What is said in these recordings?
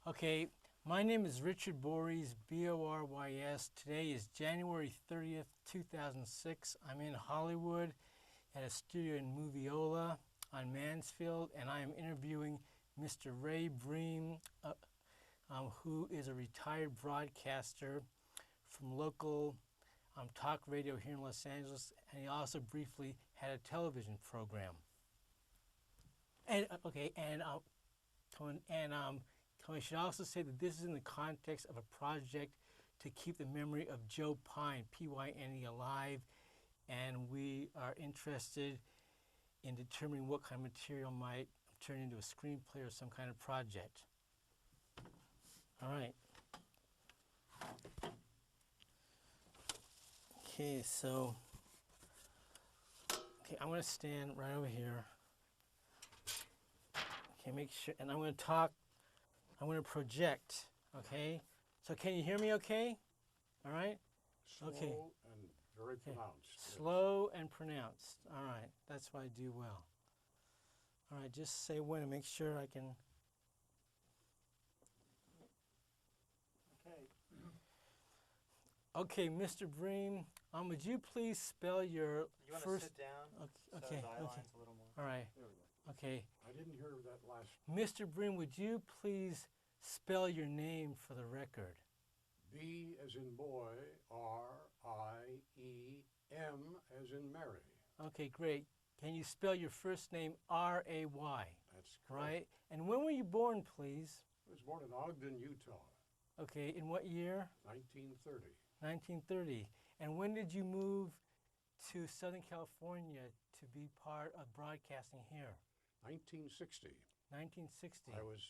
Okay, my name is Richard Borys, B-O-R-Y-S. Today is January 30th, 2006. I'm in Hollywood at a studio in Moviola on Mansfield, and I am interviewing Mr. Ray Briem, who is a retired broadcaster from local talk radio here in Los Angeles, and he also briefly had a television program. And I should also say that this is in the context of a project to keep the memory of Joe Pyne, P-Y-N-E, alive, and we are interested in determining what kind of material might turn into a screenplay or some kind of project. All right. Okay, so, I'm going to stand right over here. Okay, make sure, and I'm going to talk. I'm going to project, okay? So can you hear me okay? All right? Slow and very pronounced. Slow and pronounced. All right, that's what I do well. All right, just say when and make sure I can. Okay. Okay, Mr. Briem, would you please spell your You want first... to sit down? Okay, So the eye line's a little more. All right, There we go. okay. I didn't hear that last. Mr. Briem, would you please spell your name for the record? B as in boy, R-I-E-M as in Mary. Okay, great. Can you spell your first name R-A-Y? That's correct. Right? And when were you born, please? I was born in Ogden, Utah, Okay, in what year? 1930. 1930. And when did you move to Southern California to be part of broadcasting here? 1960. 1960. I was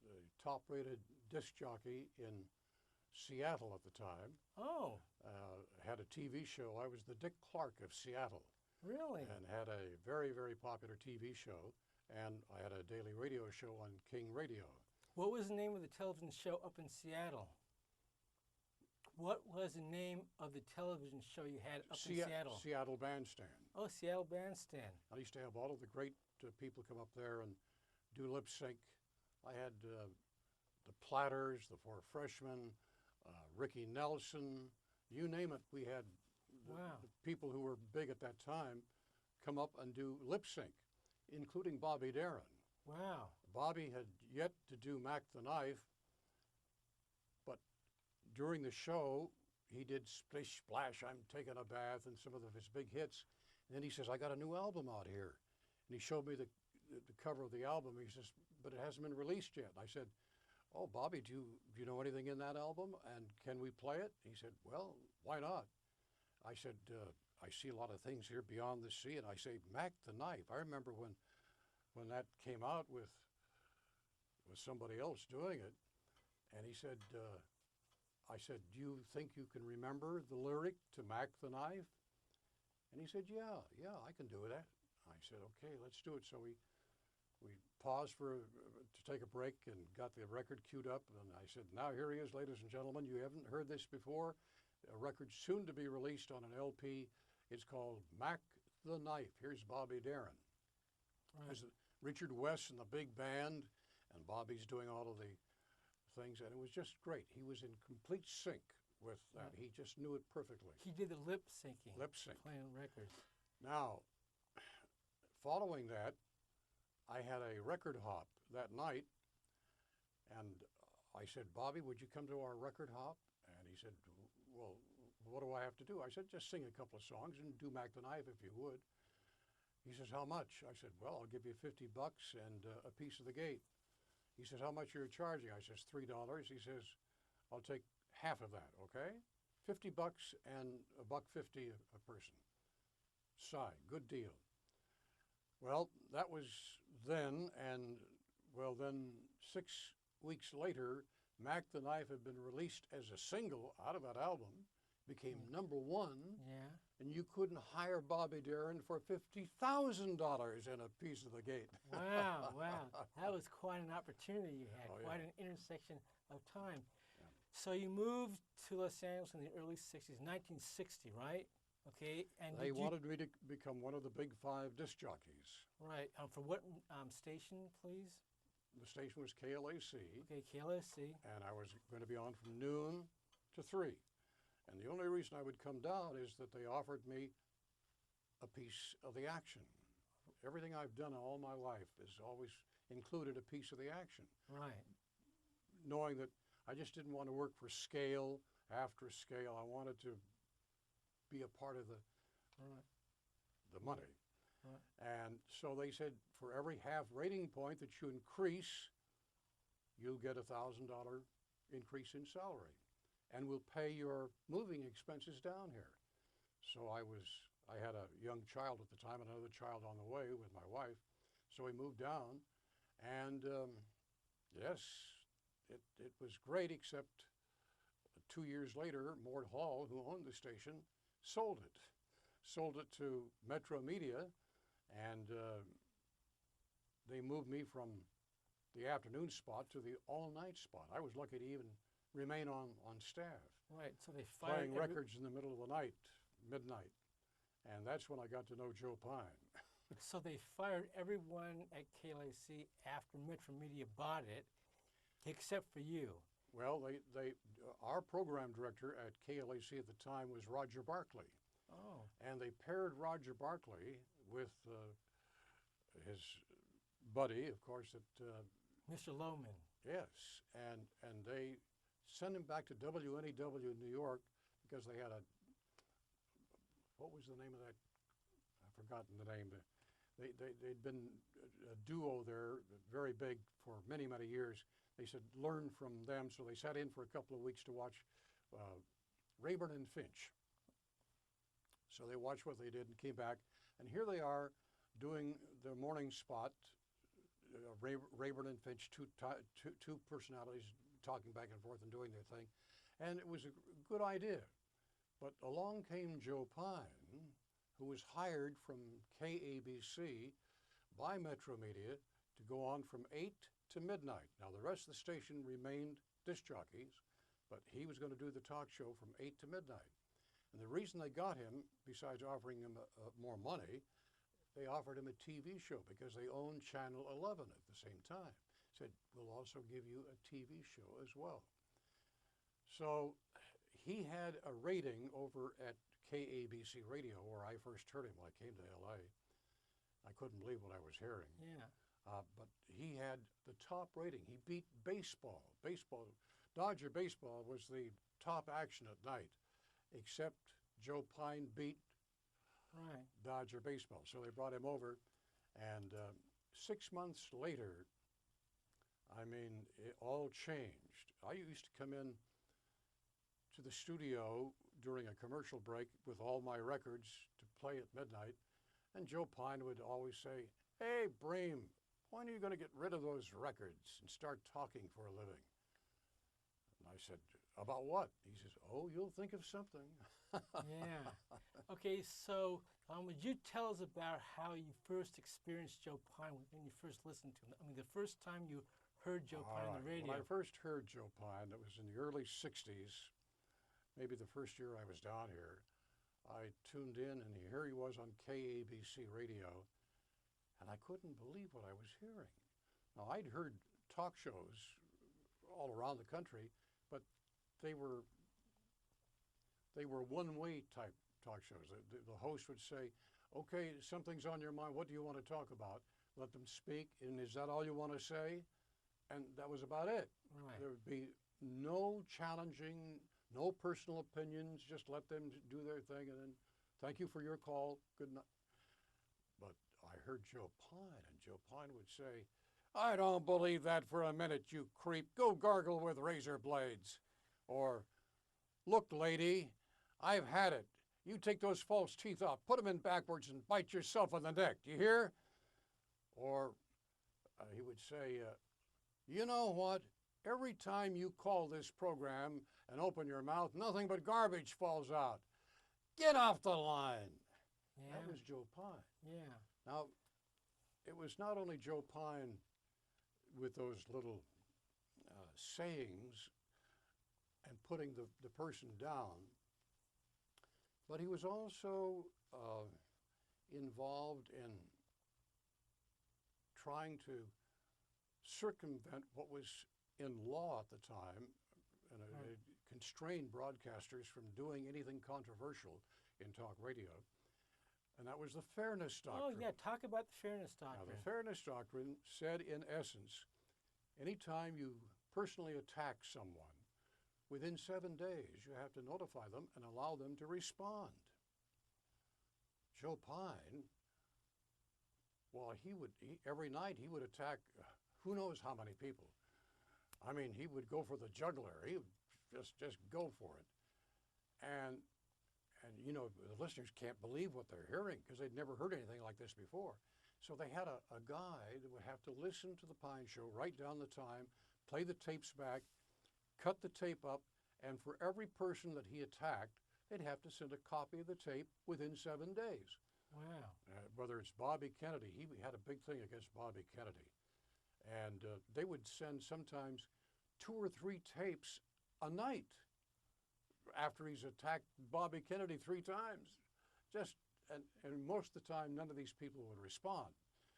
the top-rated disc jockey in Seattle at the time. Oh, Had a TV show. I was the Dick Clark of Seattle. really? And had a very, very popular TV show. And I had a daily radio show on King Radio. What was the name of the television show up in Seattle? What was the name of the television show you had up in Seattle? Seattle Bandstand. Oh, Seattle Bandstand. I used to have all of the great people come up there and do lip sync. I had the Platters, the Four Freshmen, Ricky Nelson, you name it. We had Wow. the people who were big at that time come up and do lip sync, including Bobby Darin. Wow. Bobby had yet to do Mack the Knife, but during the show, he did Splish Splash, I'm Taking a Bath, and some of his big hits. And then he says, I got a new album out here. And he showed me the cover of the album. He says, but it hasn't been released yet. And I said, oh, Bobby, do you know anything in that album? And can we play it? He said, well, why not? I said, I see a lot of things here beyond the sea. And I say, Mack the Knife. I remember when that came out with somebody else doing it. And he said, I said, do you think you can remember the lyric to Mack the Knife? And he said, yeah, I can do that. I said, okay, let's do it. So we paused to take a break and got the record queued up. And I said, now here he is, ladies and gentlemen. You haven't heard this before. A record soon to be released on an LP. It's called Mack the Knife. Here's Bobby Darin. Right. There's Richard West and the big band, and Bobby's doing all of the things. And it was just great. He was in complete sync with that. He just knew it perfectly. He did the lip syncing. Lip sync. Playing records. Now, following that, I had a record hop that night, and I said, Bobby, would you come to our record hop? And he said, well, what do I have to do? I said, just sing a couple of songs and do Mack the Knife if you would. He says, how much? I said, well, I'll give you $50 and a piece of the gate. He says, how much are you charging? I says, $3. He says, I'll take half of that, okay? $50 and $1.50 a person. Sigh, good deal. Well, that was then, and well, then 6 weeks later, Mack the Knife had been released as a single out of that album, became #1, Yeah. and you couldn't hire Bobby Darin for $50,000 and a piece of the gate. Wow, wow. That was quite an opportunity you had, Oh, yeah. quite an intersection of time. Yeah. So you moved to Los Angeles in the early 60s, 1960, right? Okay. And They did you- wanted me to become one of the big 5 disc jockeys. Right. For what station, please? the station was KLAC, Okay, KLSC. and I was going to be on from noon to 3. And the only reason I would come down is that they offered me a piece of the action. Everything I've done all my life has always included a piece of the action. Right. Knowing that I just didn't want to work for scale after scale. I wanted to be a part of the money. Right. And so they said, for every half rating point that you increase, you'll get $1,000 increase in salary. And we'll pay your moving expenses down here. So I had a young child at the time, and another child on the way with my wife. So we moved down, and yes, it was great, except 2 years later, Mort Hall, who owned the station, sold it. Sold it to Metro Media, and they moved me from the afternoon spot to the all-night spot. I was lucky to even remain on staff. Right, so they fired Playing records in the middle of the night, midnight. And that's when I got to know Joe Pyne. So they fired everyone at KLAC after Metro Media bought it, except for you. Well, our program director at KLAC at the time was Roger Barkley. Oh. And they paired Roger Barkley with his buddy, of course, Mr. Lohman. yes, and they sent him back to WNEW New York because they had what was the name of that? I've forgotten the name. They'd been a duo there, very big for many, many years. They said, learn from them, so they sat in for a couple of weeks to watch Rayburn and Finch. So they watched what they did and came back, and here they are doing their morning spot, Rayburn and Finch, two personalities talking back and forth and doing their thing, and it was a good idea. But along came Joe Pyne, who was hired from KABC by Metro Media to go on from 8 to midnight. Now, the rest of the station remained disc jockeys, but he was going to do the talk show from 8 to midnight. And the reason they got him, besides offering him more money, they offered him a TV show because they owned Channel 11 at the same time. Said, we'll also give you a TV show as well. So he had a rating over at KABC Radio, where I first heard him when I came to LA. I couldn't believe what I was hearing. Yeah. But he had the top rating. He beat baseball. Dodger baseball was the top action at night, except Joe Pyne beat Dodger baseball. So they brought him over, and 6 months later, I mean, it all changed. I used to come in to the studio during a commercial break with all my records to play at midnight, and Joe Pyne would always say, hey, Briem, when are you going to get rid of those records and start talking for a living? And I said, about what? He says, oh, you'll think of something. Yeah. Okay, so would you tell us about how you first experienced Joe Pyne when you first listened to him? I mean, the first time you heard Joe Pyne on the radio. When I first heard Joe Pyne, it was in the early 60s, maybe the first year I was down here. I tuned in, and here he was on KABC Radio, and I couldn't believe what I was hearing. Now, I'd heard talk shows all around the country, but they were one-way type talk shows. The host would say, okay, something's on your mind. What do you want to talk about? Let them speak, and is that all you want to say? And that was about it. Right. There would be no challenging, no personal opinions, just let them do their thing, and then thank you for your call, good night. But I heard Joe Pyne, and Joe Pyne would say, I don't believe that for a minute, you creep. Go gargle with razor blades. Or, look, lady, I've had it. You take those false teeth out, put them in backwards, and bite yourself in the neck. Do you hear? Or he would say, you know what? Every time you call this program and open your mouth, nothing but garbage falls out. Get off the line. Yeah. That was Joe Pyne. Yeah. Now, it was not only Joe Pyne with those little sayings and putting the person down, but he was also involved in trying to circumvent what was in law at the time, and it constrained broadcasters from doing anything controversial in talk radio, and that was the Fairness Doctrine. Oh, yeah, talk about the Fairness Doctrine. Now, the Fairness Doctrine said, in essence, anytime you personally attack someone, within 7 days, you have to notify them and allow them to respond. Joe Pyne, well, every night he would attack who knows how many people. I mean, he would go for the jugular. He would just go for it. And you know, the listeners can't believe what they're hearing because they'd never heard anything like this before. So they had a guy that would have to listen to the Pyne Show, write down the time, play the tapes back, cut the tape up, and for every person that he attacked, they'd have to send a copy of the tape within 7 days. Wow. Whether it's Bobby Kennedy, he had a big thing against Bobby Kennedy. And they would send sometimes 2 or 3 tapes a night after he's attacked Bobby Kennedy 3 times. And most of the time, none of these people would respond.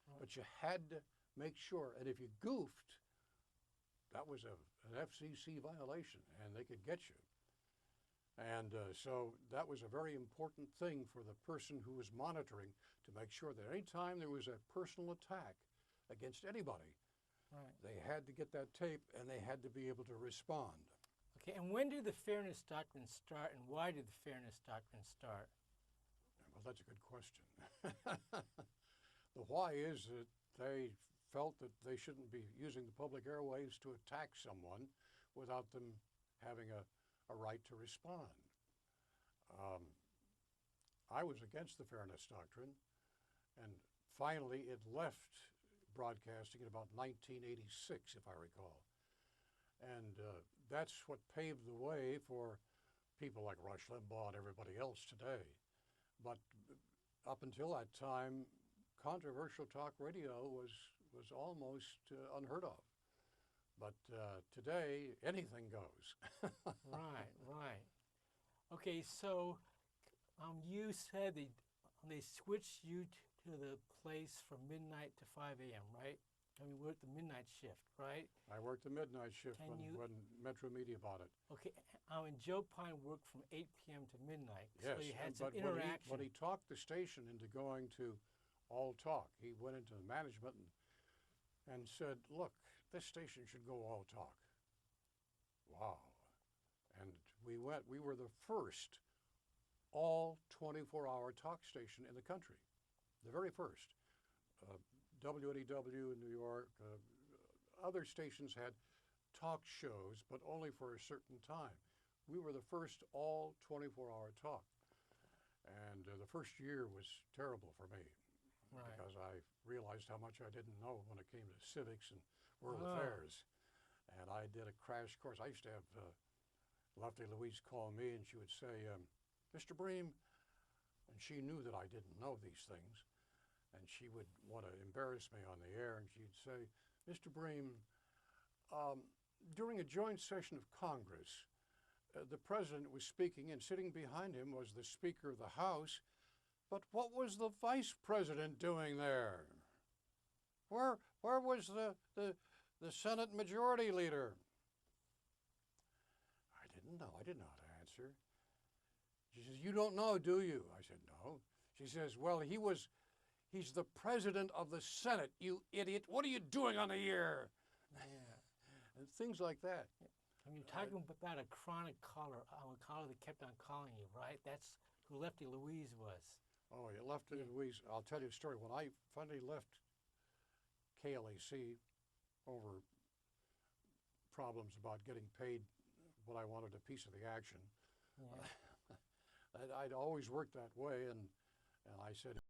Right. But you had to make sure, and if you goofed, that was an FCC violation, and they could get you. And so that was a very important thing for the person who was monitoring to make sure that any time there was a personal attack against anybody, right, they had to get that tape and they had to be able to respond. Okay, and when did the Fairness Doctrine start, and why did the Fairness Doctrine start? Well, that's a good question. The why is that they felt that they shouldn't be using the public airwaves to attack someone without them having a right to respond. I was against the Fairness Doctrine, and finally it left broadcasting in about 1986, if I recall. And that's what paved the way for people like Rush Limbaugh and everybody else today. But up until that time, controversial talk radio was almost unheard of. But today, anything goes. Right. Okay, so you said they switched you to the place from midnight to 5 a.m., right? I mean, you worked the midnight shift, right? I worked the midnight shift when Metro Media bought it. Okay, and Joe Pyne worked from 8 p.m. to midnight, yes, so you had some interaction. But he talked the station into going to all talk. He went into the management and said, look, this station should go all talk. Wow. And we were the first all 24-hour talk station in the country, the very first. WNEW in New York, other stations had talk shows, but only for a certain time. We were the first all 24-hour talk. And the first year was terrible for me, right, because I realized how much I didn't know when it came to civics and world affairs. And I did a crash course. I used to have Lefty Louise call me, and she would say, Mr. Briem, and she knew that I didn't know these things. And she would want to embarrass me on the air, and she'd say, Mr. Briem, during a joint session of Congress, the president was speaking, and sitting behind him was the Speaker of the House, but what was the vice president doing there? Where was the Senate Majority Leader? I didn't know. I didn't know how to answer. She says, you don't know, do you? I said, no. She says, well, he's the president of the Senate, you idiot. What are you doing on the air? Yeah. And things like that. And you're talking about a chronic caller, a caller that kept on calling you, right? That's who Lefty Louise was. Oh, yeah, Lefty Louise. I'll tell you a story. When I finally left KLAC over problems about getting paid what I wanted, a piece of the action, I'd always worked that way, and I said,